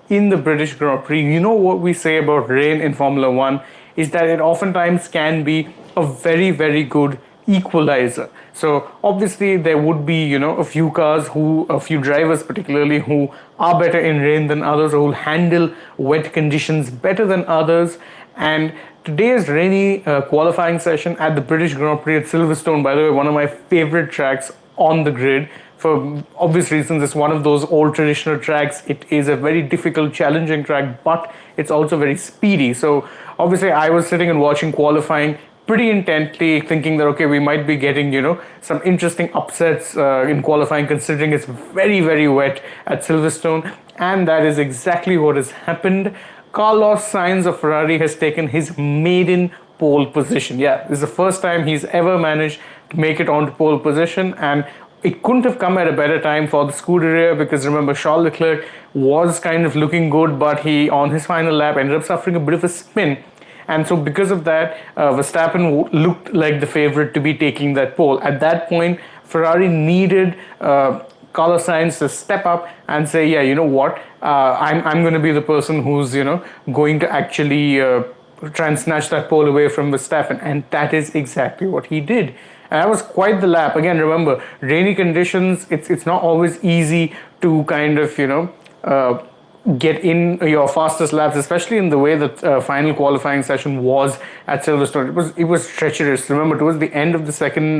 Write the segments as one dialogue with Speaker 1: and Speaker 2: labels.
Speaker 1: in the British Grand Prix. You know what we say about rain in Formula One is that it oftentimes can be a very, very good equalizer. So obviously there would be, a few drivers particularly who are better in rain than others, or will handle wet conditions better than others. And today's rainy qualifying session at the British Grand Prix at Silverstone, by the way, one of my favorite tracks on the grid. For obvious reasons, it's one of those old traditional tracks. It is a very difficult, challenging track, but it's also very speedy. So obviously I was sitting and watching qualifying pretty intently, thinking that, okay, we might be getting, some interesting upsets in qualifying, considering it's very, very wet at Silverstone. And that is exactly what has happened. Carlos Sainz of Ferrari has taken his maiden pole position. Yeah, this is the first time he's ever managed to make it onto pole position, and it couldn't have come at a better time for the Scuderia, because remember, Charles Leclerc was kind of looking good, but he, on his final lap, ended up suffering a bit of a spin. And so because of that, Verstappen looked like the favorite to be taking that pole. At that point, Ferrari needed Carlos Sainz to step up and say, yeah, you know what, I'm going to be the person who's, going to actually try and snatch that pole away from Verstappen. And that is exactly what he did. And that was quite the lap. Again, remember, rainy conditions, it's not always easy to kind of, get in your fastest laps, especially in the way that final qualifying session was at Silverstone. It was treacherous. Remember, towards the end of the second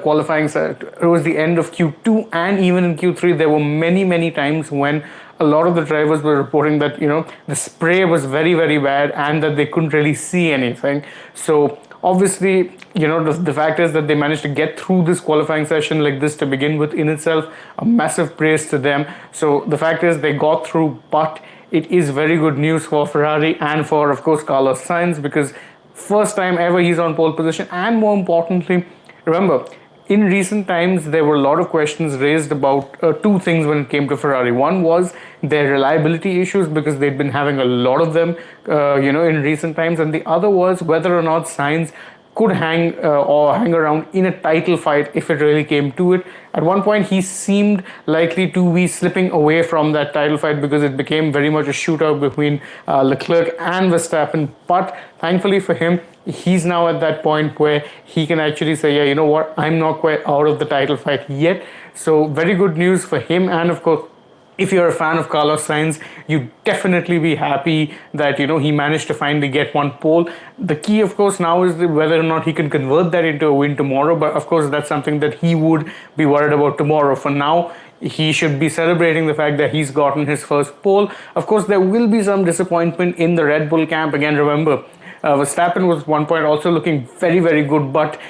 Speaker 1: qualifying session, towards the end of Q2 and even in Q3, there were many times when a lot of the drivers were reporting that, the spray was very, very bad and that they couldn't really see anything. So obviously, the fact is that they managed to get through this qualifying session like this to begin with, in itself a massive praise to them. So the fact is they got through, but it is very good news for Ferrari and for, of course, Carlos Sainz, because first time ever he's on pole position. And more importantly, remember, in recent times, there were a lot of questions raised about two things when it came to Ferrari. One was their reliability issues, because they'd been having a lot of them, in recent times. And the other was whether or not Sainz could hang around in a title fight if it really came to it. At one point, he seemed likely to be slipping away from that title fight, because it became very much a shootout between Leclerc and Verstappen. But thankfully for him, he's now at that point where he can actually say, yeah, you know what, I'm not quite out of the title fight yet. So very good news for him. And of course, if you're a fan of Carlos Sainz, you definitely be happy that, he managed to finally get one pole. The key, of course, now is whether or not he can convert that into a win tomorrow. But of course, that's something that he would be worried about tomorrow. For now, he should be celebrating the fact that he's gotten his first pole. Of course, there will be some disappointment in the Red Bull camp. Again, remember, Verstappen was at one point also looking very, very good, but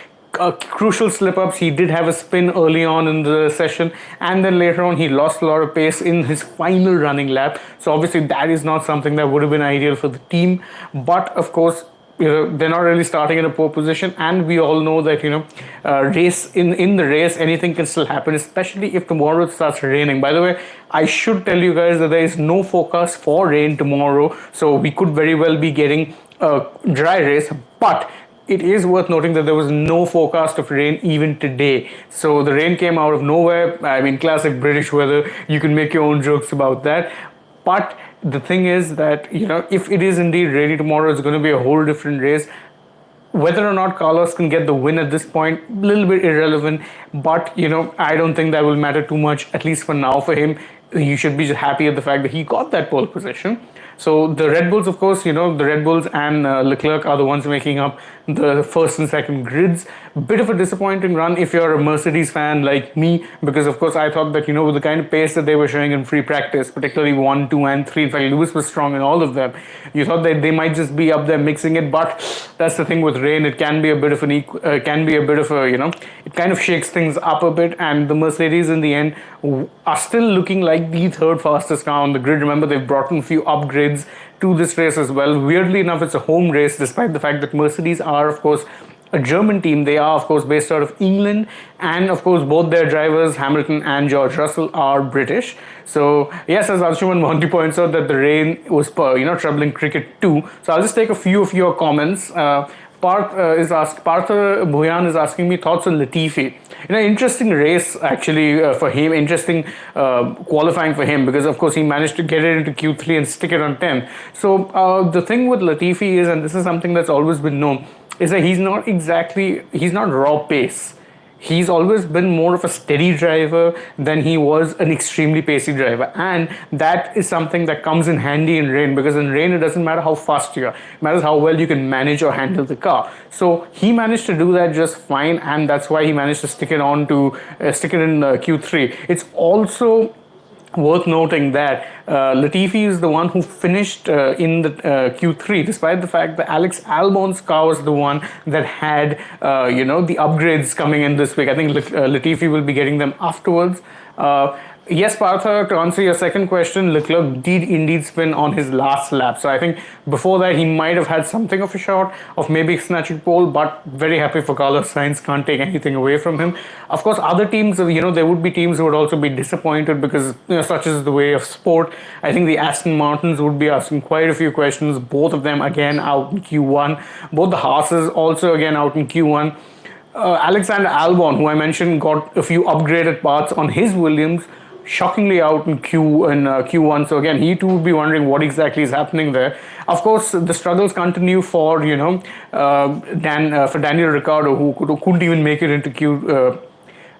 Speaker 1: crucial slip-ups. He did have a spin early on in the session, and then later on he lost a lot of pace in his final running lap. So obviously that is not something that would have been ideal for the team. But of course, they're not really starting in a poor position, and we all know that race in the race, anything can still happen, especially if tomorrow it starts raining. By the way, I should tell you guys that there is no forecast for rain tomorrow, so we could very well be getting a dry race. But it is worth noting that there was no forecast of rain even today. So the rain came out of nowhere. I mean, classic British weather. You can make your own jokes about that. But the thing is that, if it is indeed rainy tomorrow, it's going to be a whole different race. Whether or not Carlos can get the win at this point, a little bit irrelevant. But, I don't think that will matter too much, at least for now for him. You should be happy at the fact that he got that pole position. So the Red Bulls, of course, the Red Bulls and Leclerc are the ones making up the first and second grids. Bit of a disappointing run if you're a Mercedes fan like me, because of course I thought that, with the kind of pace that they were showing in free practice, particularly 1, 2 and 3, in fact Lewis was strong in all of them, you thought that they might just be up there mixing it. But that's the thing with rain, it can be a bit of it kind of shakes things up a bit. And the Mercedes in the end are still looking like the third fastest car on the grid. Remember, they've brought in a few upgrades to this race as well. Weirdly enough, it's a home race, despite the fact that Mercedes are, of course, a German team. They are, of course, based out of England, and of course, both their drivers, Hamilton and George Russell, are British. So yes, as Anshuman Monty points out, that the rain was, troubling cricket too. So I'll just take a few of your comments. Partha Bhuyan is asking me thoughts on Latifi. Interesting race actually for him. Interesting qualifying for him because of course he managed to get it into Q3 and stick it on 10. So the thing with Latifi is, and this is something that's always been known, is that he's not raw pace. He's always been more of a steady driver than he was an extremely pacey driver. And that is something that comes in handy in rain, because in rain, it doesn't matter how fast you are, it matters how well you can manage or handle the car. So he managed to do that just fine, and that's why he managed to stick it in Q3. It's also worth noting that Latifi is the one who finished in the Q3, despite the fact that Alex Albon's car was the one that had, the upgrades coming in this week. I think Latifi will be getting them afterwards. Yes, Partha, to answer your second question, Leclerc did indeed spin on his last lap. So I think before that, he might have had something of a shot of maybe snatching pole, but very happy for Carlos Sainz, can't take anything away from him. Of course, other teams, there would be teams who would also be disappointed because, such is the way of sport. I think the Aston Martins would be asking quite a few questions, both of them again out in Q1. Both the Haas's also again out in Q1. Alexander Albon, who I mentioned, got a few upgraded parts on his Williams, shockingly out in Q1. So again, he too would be wondering what exactly is happening there. Of course, the struggles continue for Daniel Ricciardo, who couldn't even make it into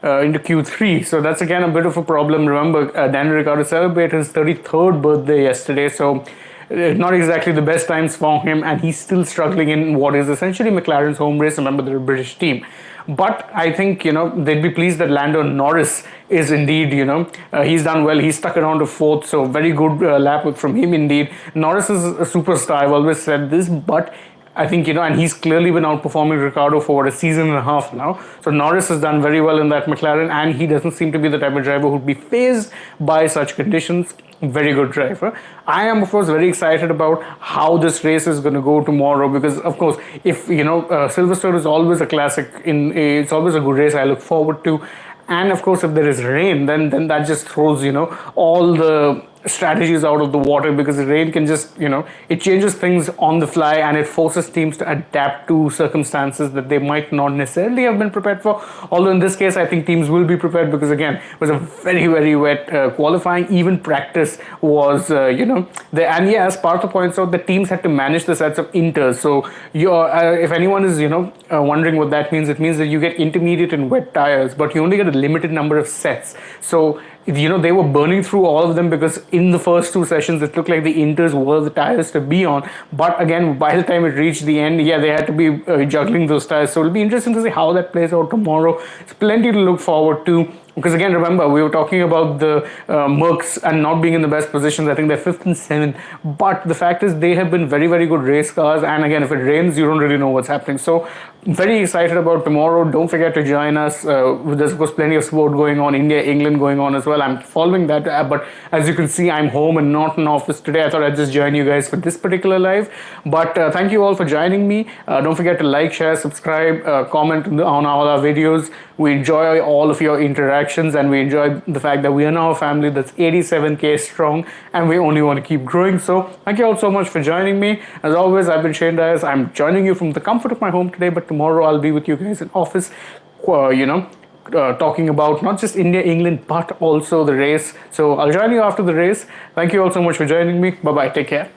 Speaker 1: Q3. So that's again a bit of a problem. Remember, Daniel Ricciardo celebrated his 33rd birthday yesterday, so not exactly the best times for him, and he's still struggling in what is essentially McLaren's home race. Remember, they're a British team. But I think, they'd be pleased that Lando Norris is indeed, he's done well. He's stuck around to fourth, so very good lap from him indeed. Norris is a superstar, I've always said this, but I think, and he's clearly been outperforming Ricciardo for a season and a half now. So Norris has done very well in that McLaren, and he doesn't seem to be the type of driver who'd be fazed by such conditions. Very good driver. I am, of course, very excited about how this race is going to go tomorrow, because, of course, if, Silverstone is always a classic, it's always a good race I look forward to. And, of course, if there is rain, then that just throws, all the strategies out of the water, because the rain can just, it changes things on the fly, and it forces teams to adapt to circumstances that they might not necessarily have been prepared for. Although in this case, I think teams will be prepared, because again, it was a very, very wet qualifying. Even practice was, and yeah, as Partha points out, the teams had to manage the sets of inters. So if anyone is, wondering what that means, it means that you get intermediate and wet tires, but you only get a limited number of sets. So they were burning through all of them, because in the first two sessions it looked like the inters were the tires to be on. But again, by the time it reached the end, they had to be juggling those tires. So it'll be interesting to see how that plays out tomorrow. It's plenty to look forward to. Because again, remember, we were talking about the Mercs and not being in the best positions. I think they're 5th and 7th. But the fact is, they have been very, very good race cars. And again, if it rains, you don't really know what's happening. So very excited about tomorrow. Don't forget to join us. There's, of course, plenty of sport going on. India, England going on as well. I'm following that. But as you can see, I'm home and not in office today. I thought I'd just join you guys for this particular live. But thank you all for joining me. Don't forget to like, share, subscribe, comment on all our videos. We enjoy all of your interactions, and we enjoy the fact that we are now a family that's 87K strong, and we only want to keep growing. So thank you all so much for joining me. As always, I've been Shane Dias. I'm joining you from the comfort of my home today, but tomorrow I'll be with you guys in office, talking about not just India, England, but also the race. So I'll join you after the race. Thank you all so much for joining me. Bye-bye. Take care.